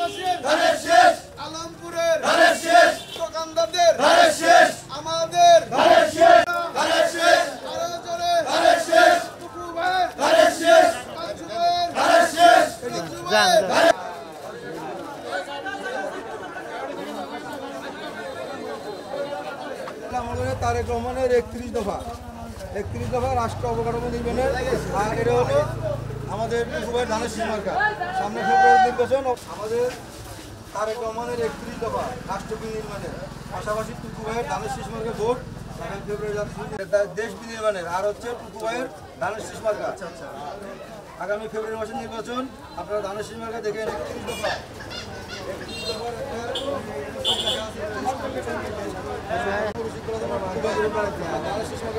আদিবাসীর ধানের শেষ, আলমপুরের ধানের শেষ, দোকানদারদের ধানের শেষ, আমাদের ধানের শেষ, ধানের শেষ, আরো জোরে ধানের শেষ, টুকু ভাইয়ের ধানের শেষ, কাঞ্চু ভাইয়ের ধানের শেষ, কাঞ্চু ভাইয়ের আমাদের তারেক রহমানের 31 দফা রাষ্ট্র অবকাঠামো নির্মাণের। আর এটা হলো আমাদের টুকুভাই ধানের শীষ মার্কা। সামনে ফেব্রুয়ারি নির্বাচন, আমাদের তারেক রহমানের 31 দফা রাষ্ট্র বিনির্মাণের পাশাপাশি টুকুভাইয়ের ধানের শীষ মার্কা ভোট আগামী ফেব্রুয়ারি দেশ বিনির্মাণের। আর হচ্ছে টুকুভাইয়ের ধানের শীষ মার্কা। আগামী ফেব্রুয়ারি মাসের নির্বাচন, আপনারা ধানের শীষ মার্কা দেখে 31 দফা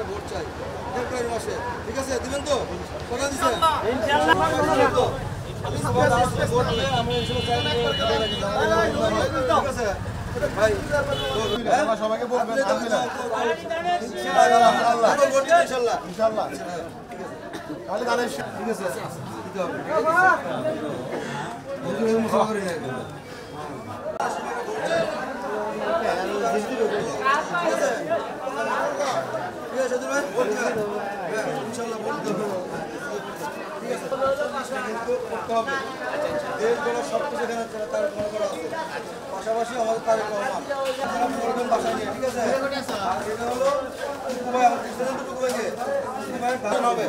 ভোট চাই ফেব্রুয়ারি মাসে। ঠিক আছে, দিবেন তো? কথা দিচ্ছেন ঠিক আছে ভাই, সবাইকে বলবেন ইনশাল্লাহ। ঠিক আছে, দিতে হবে। পাশাপাশি আমাদের তারেক রহমান বাসায় নিয়ে, ঠিক আছে। আর এটা হলো টুকুভাই, আমার প্রেসিডেন্ট টুকুভাইকে টুকুভাইয়ের ধারণ হবে।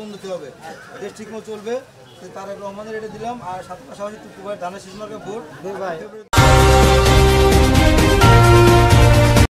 উন্নতি হবে, দেশ ঠিকমতো চলবে। তারেক রহমানের এটা দিলাম। আর পাশাপাশি টুকুভাইয়ের ধানের শীষ মার্কা ভোট।